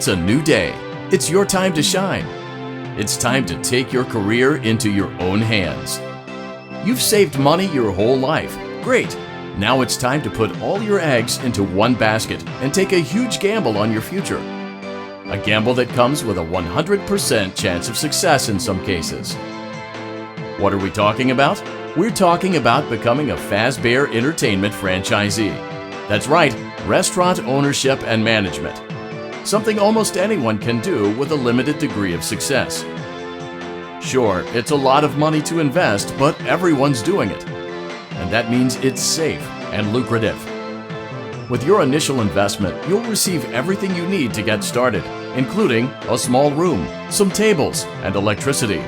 It's a new day. It's your time to shine. It's time to take your career into your own hands. You've saved money your whole life. Great. Now it's time to put all your eggs into one basket and take a huge gamble on your future. A gamble that comes with a 100% chance of success in some cases. What are we talking about? We're talking about becoming a Fazbear Entertainment franchisee. That's right, restaurant ownership and management. Something almost anyone can do with a limited degree of success. Sure, it's a lot of money to invest, but everyone's doing it. And that means it's safe and lucrative. With your initial investment, you'll receive everything you need to get started, including a small room, some tables, and electricity.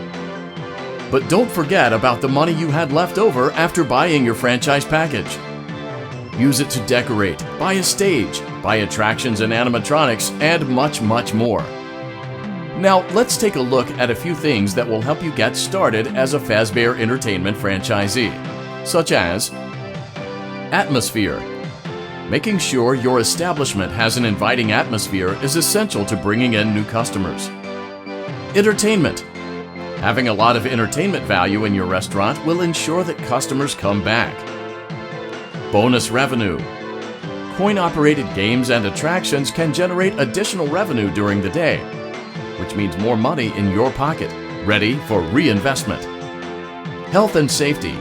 But don't forget about the money you had left over after buying your franchise package. Use it to decorate, buy a stage, buy attractions and animatronics, and much, much more. Now, let's take a look at a few things that will help you get started as a Fazbear Entertainment franchisee, such as atmosphere. Making sure your establishment has an inviting atmosphere is essential to bringing in new customers. Entertainment. Having a lot of entertainment value in your restaurant will ensure that customers come back. Bonus revenue. Coin-operated games and attractions can generate additional revenue during the day, which means more money in your pocket, ready for reinvestment. Health and safety.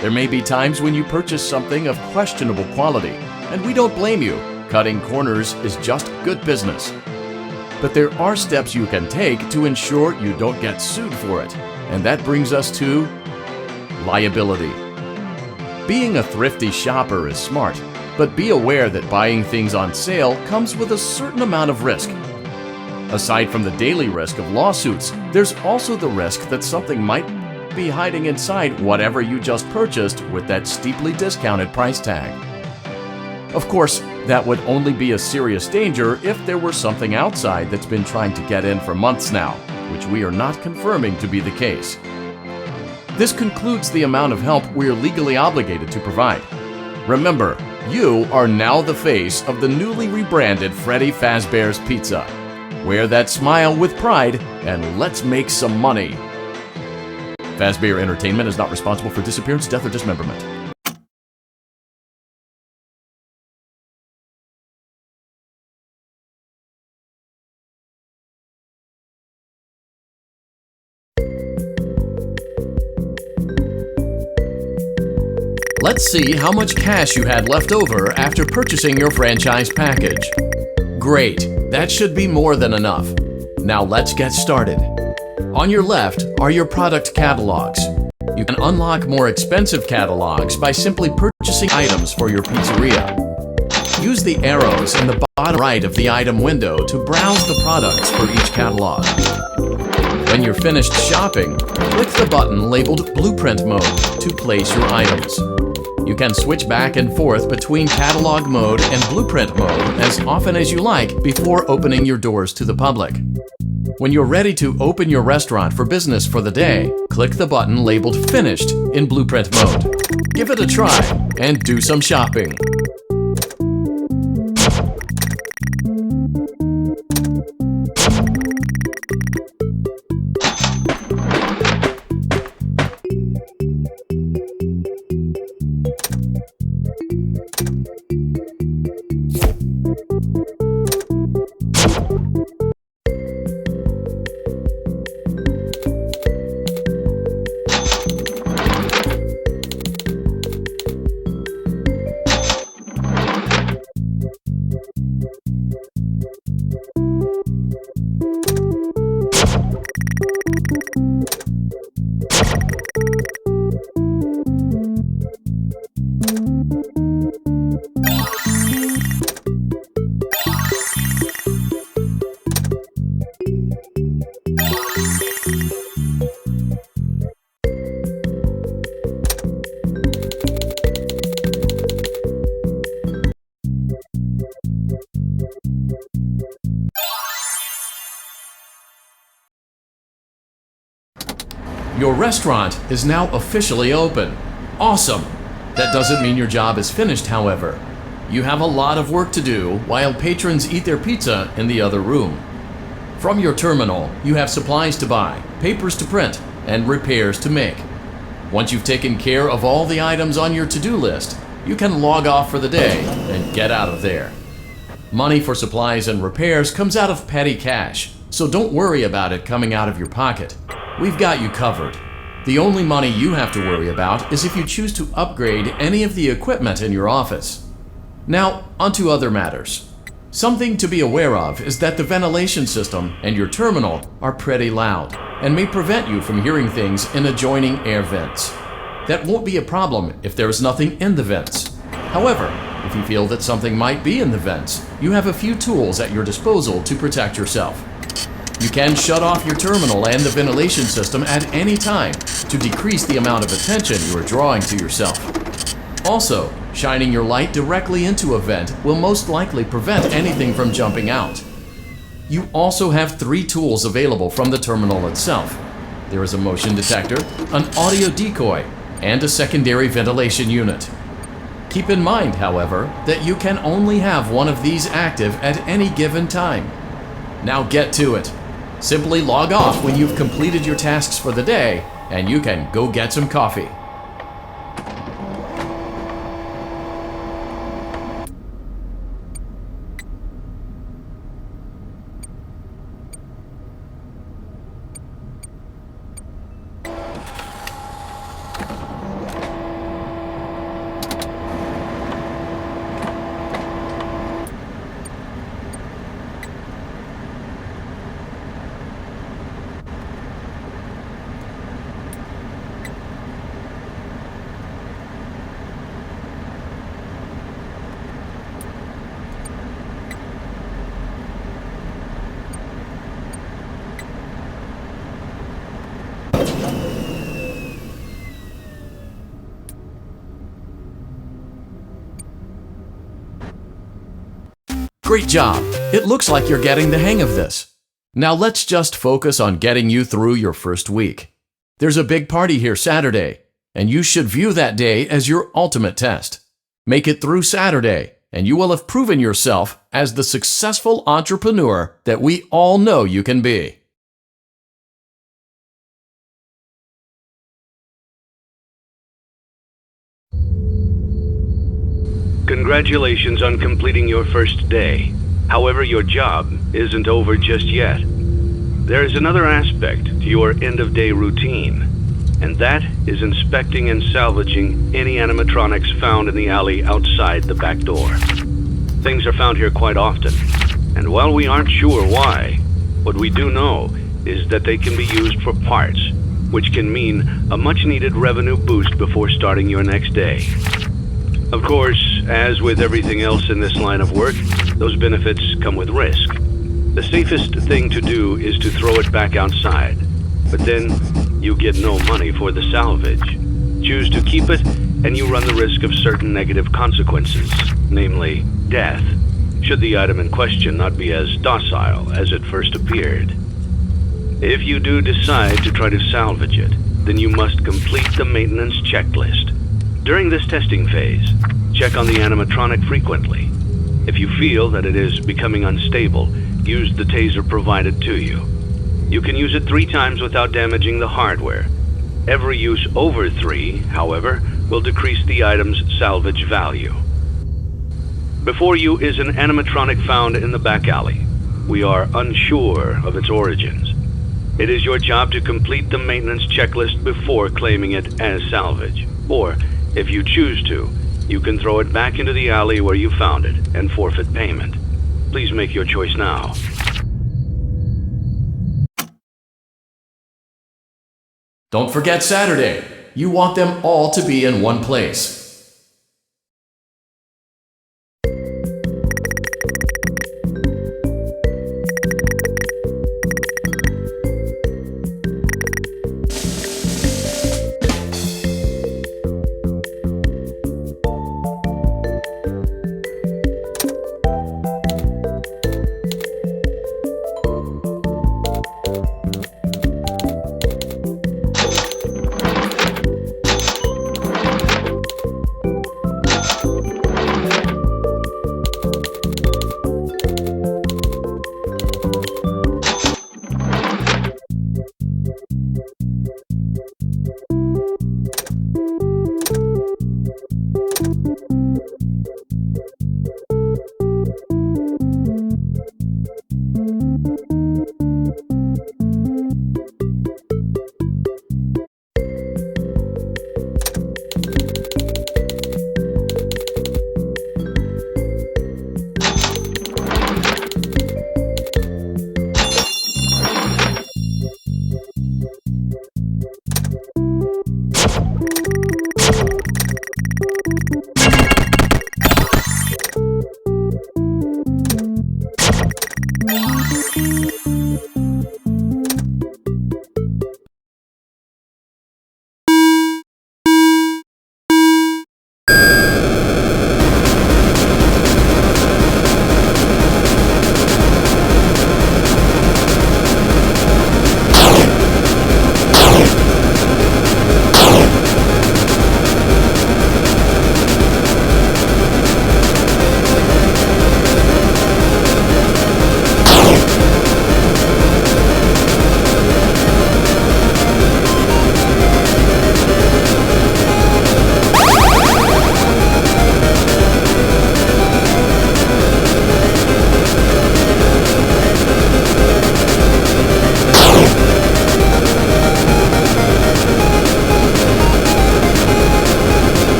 There may be times when you purchase something of questionable quality, and we don't blame you. Cutting corners is just good business. But there are steps you can take to ensure you don't get sued for it, and that brings us to liability. Being a thrifty shopper is smart, but be aware that buying things on sale comes with a certain amount of risk. Aside from the daily risk of lawsuits, there's also the risk that something might be hiding inside whatever you just purchased with that steeply discounted price tag. Of course, that would only be a serious danger if there were something outside that's been trying to get in for months now, which we are not confirming to be the case. This concludes the amount of help we are legally obligated to provide. Remember, you are now the face of the newly rebranded Freddy Fazbear's Pizza. Wear that smile with pride and let's make some money. Fazbear Entertainment is not responsible for disappearance, death, or dismemberment. Let's see how much cash you had left over after purchasing your franchise package. Great, that should be more than enough. Now let's get started. On your left are your product catalogs. You can unlock more expensive catalogs by simply purchasing items for your pizzeria. Use the arrows in the bottom right of the item window to browse the products for each catalog. When you're finished shopping, click the button labeled Blueprint Mode to place your items. You can switch back and forth between Catalog Mode and Blueprint Mode as often as you like before opening your doors to the public. When you're ready to open your restaurant for business for the day, click the button labeled Finished in Blueprint Mode. Give it a try and do some shopping. Your restaurant is now officially open. Awesome! That doesn't mean your job is finished, however. You have a lot of work to do while patrons eat their pizza in the other room. From your terminal, you have supplies to buy, papers to print, and repairs to make. Once you've taken care of all the items on your to-do list, you can log off for the day and get out of there. Money for supplies and repairs comes out of petty cash, so don't worry about it coming out of your pocket. We've got you covered. The only money you have to worry about is if you choose to upgrade any of the equipment in your office. Now, onto other matters. Something to be aware of is that the ventilation system and your terminal are pretty loud and may prevent you from hearing things in adjoining air vents. That won't be a problem if there is nothing in the vents. However, if you feel that something might be in the vents, you have a few tools at your disposal to protect yourself. You can shut off your terminal and the ventilation system at any time to decrease the amount of attention you are drawing to yourself. Also, shining your light directly into a vent will most likely prevent anything from jumping out. You also have 3 tools available from the terminal itself. There is a motion detector, an audio decoy, and a secondary ventilation unit. Keep in mind, however, that you can only have one of these active at any given time. Now get to it. Simply log off when you've completed your tasks for the day, and you can go get some coffee. Great job! It looks like you're getting the hang of this. Now let's just focus on getting you through your first week. There's a big party here Saturday, and you should view that day as your ultimate test. Make it through Saturday, and you will have proven yourself as the successful entrepreneur that we all know you can be. Congratulations on completing your first day. However, your job isn't over just yet. There is another aspect to your end-of-day routine, and that is inspecting and salvaging any animatronics found in the alley outside the back door. Things are found here quite often, and while we aren't sure why, what we do know is that they can be used for parts, which can mean a much-needed revenue boost before starting your next day. Of course, as with everything else in this line of work, those benefits come with risk. The safest thing to do is to throw it back outside, but then you get no money for the salvage. Choose to keep it, and you run the risk of certain negative consequences, namely death, should the item in question not be as docile as it first appeared. If you do decide to try to salvage it, then you must complete the maintenance checklist. During this testing phase, check on the animatronic frequently. If you feel that it is becoming unstable, use the taser provided to you. You can use it 3 times without damaging the hardware. Every use over 3, however, will decrease the item's salvage value. Before you is an animatronic found in the back alley. We are unsure of its origins. It is your job to complete the maintenance checklist before claiming it as salvage. Or, if you choose to, you can throw it back into the alley where you found it and forfeit payment. Please make your choice now. Don't forget Saturday. You want them all to be in one place.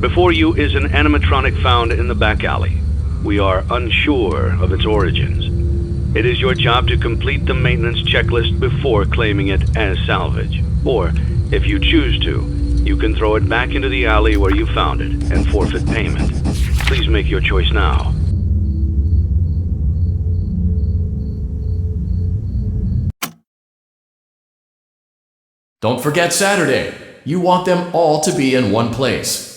Before you is an animatronic found in the back alley. We are unsure of its origins. It is your job to complete the maintenance checklist before claiming it as salvage. Or, if you choose to, you can throw it back into the alley where you found it and forfeit payment. Please make your choice now. Don't forget Saturday. You want them all to be in one place.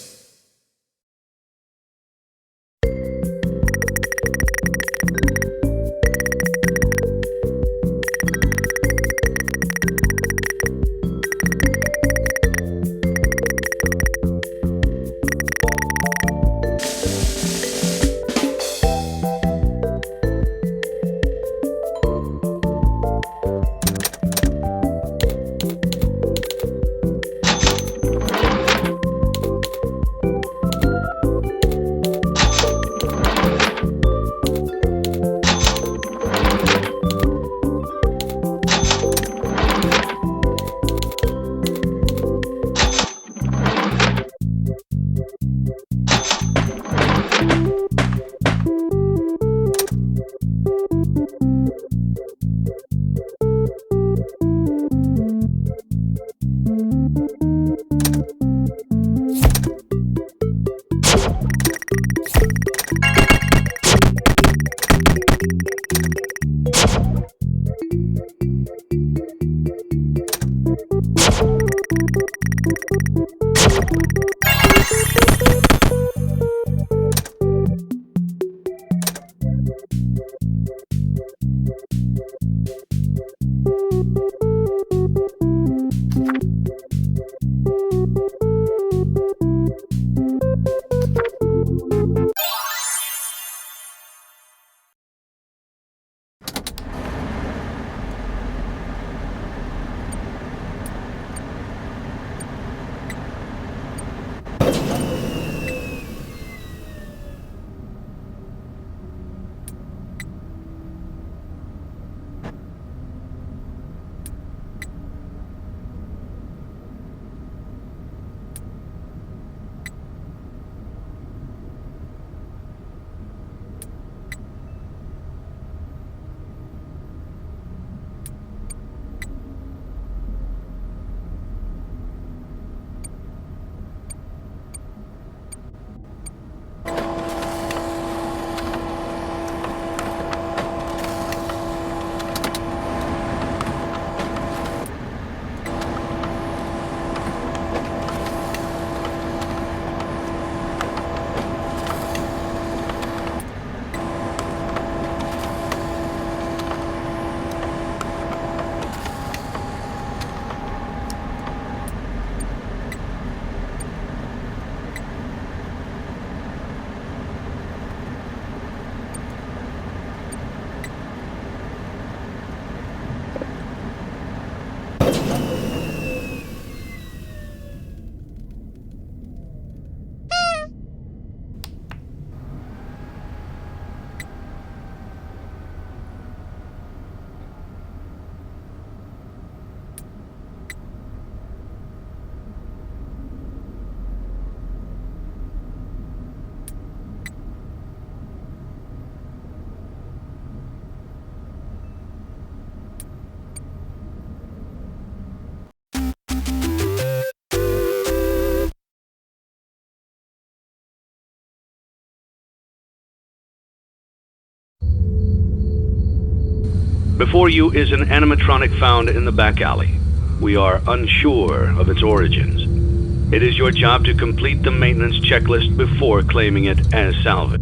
Before you is an animatronic found in the back alley. We are unsure of its origins. It is your job to complete the maintenance checklist before claiming it as salvage.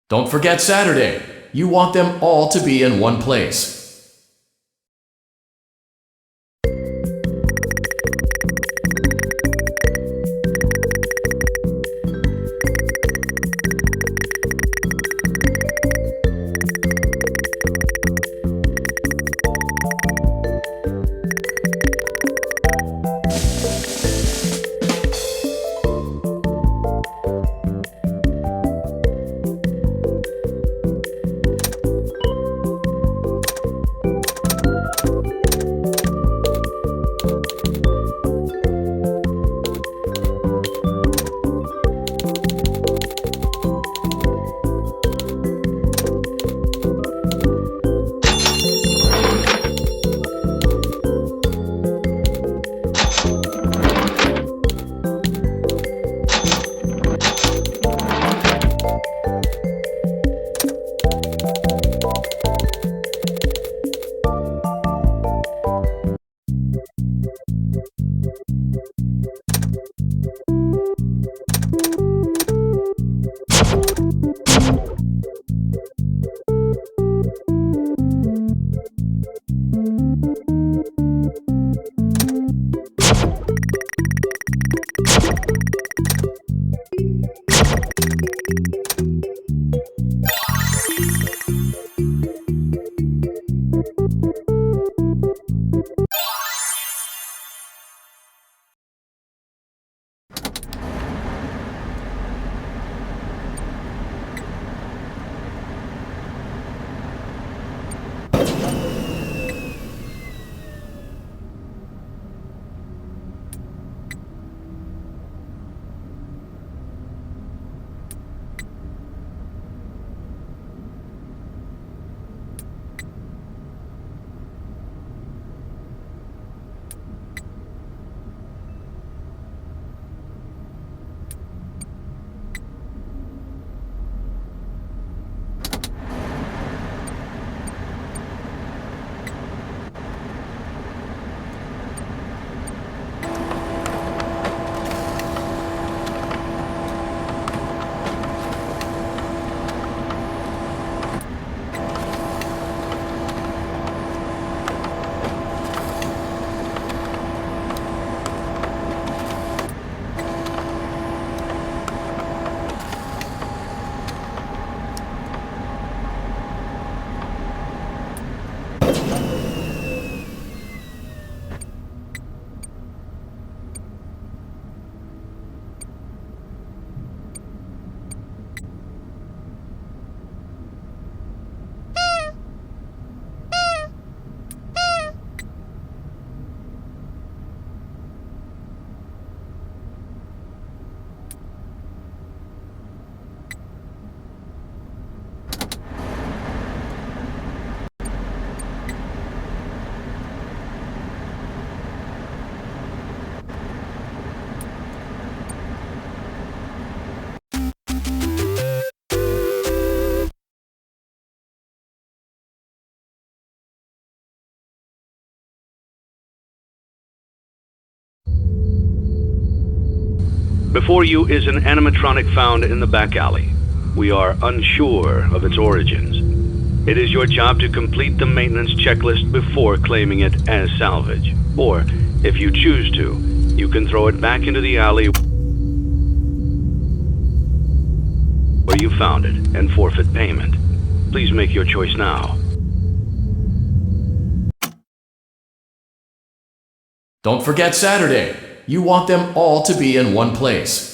Don't forget Saturday. You want them all to be in one place. Before you is an animatronic found in the back alley. We are unsure of its origins. It is your job to complete the maintenance checklist before claiming it as salvage. Or, if you choose to, you can throw it back into the alley where you found it and forfeit payment. Please make your choice now. Don't forget Saturday. You want them all to be in one place.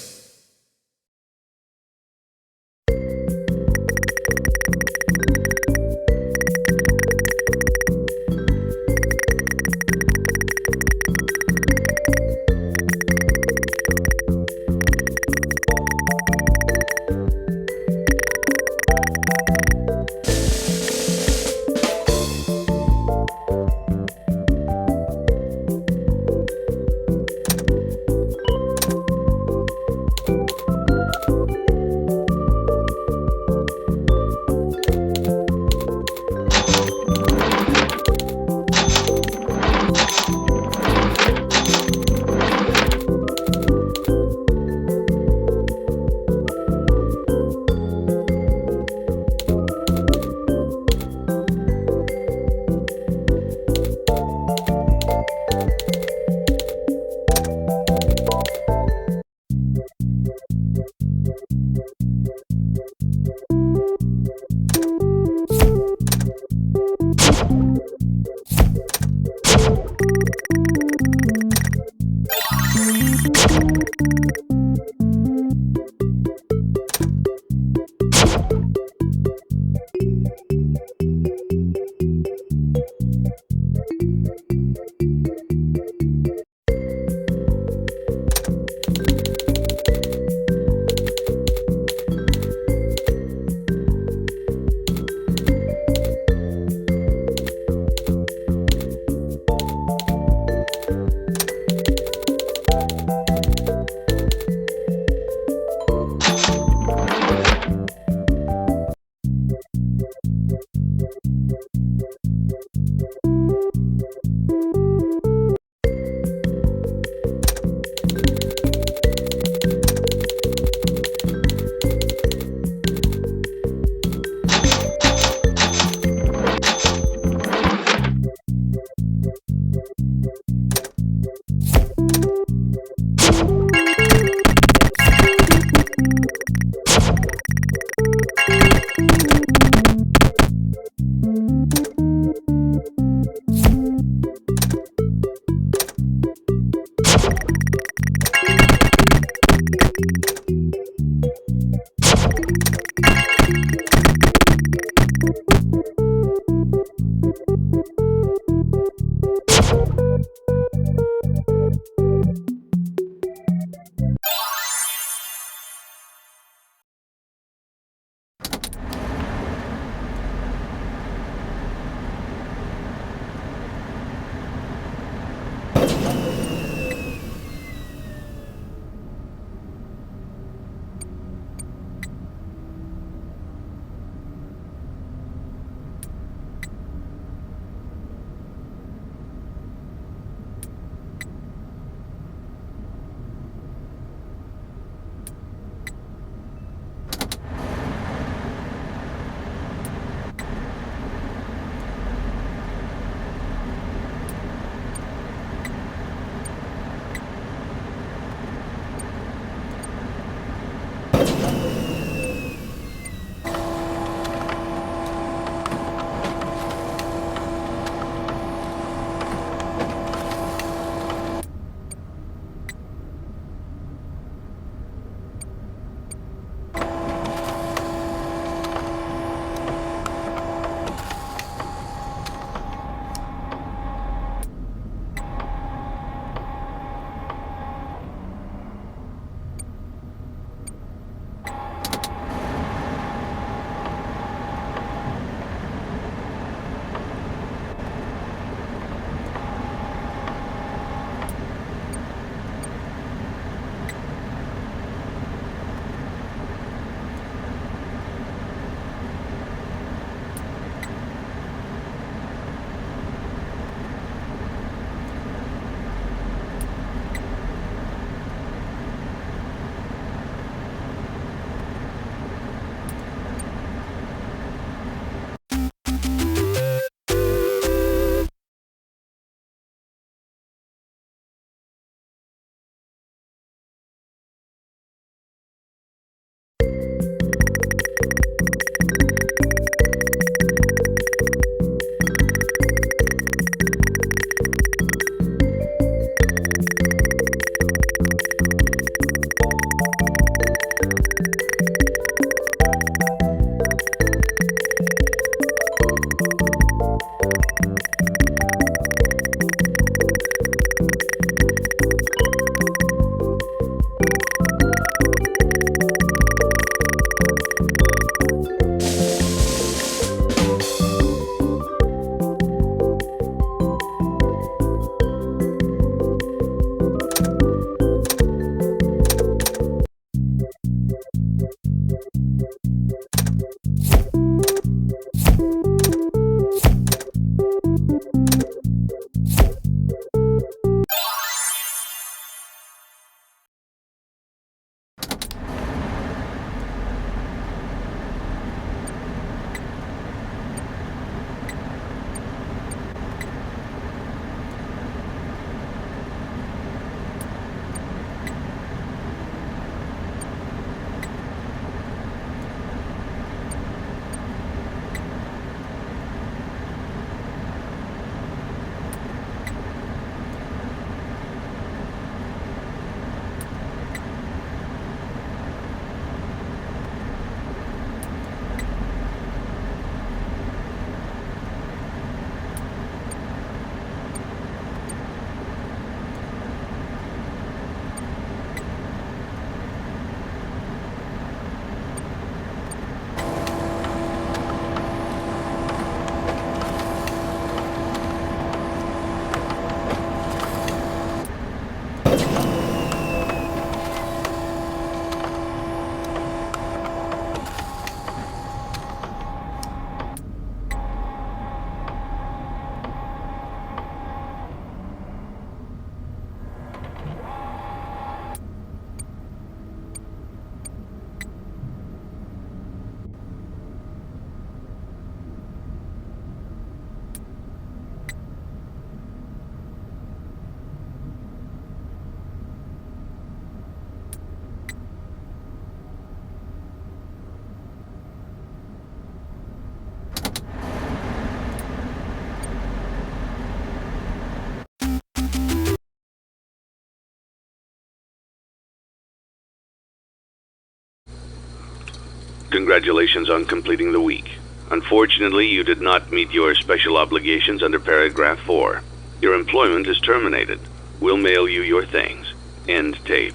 Congratulations on completing the week. Unfortunately, you did not meet your special obligations under paragraph 4. Your employment is terminated. We'll mail you your things. End tape.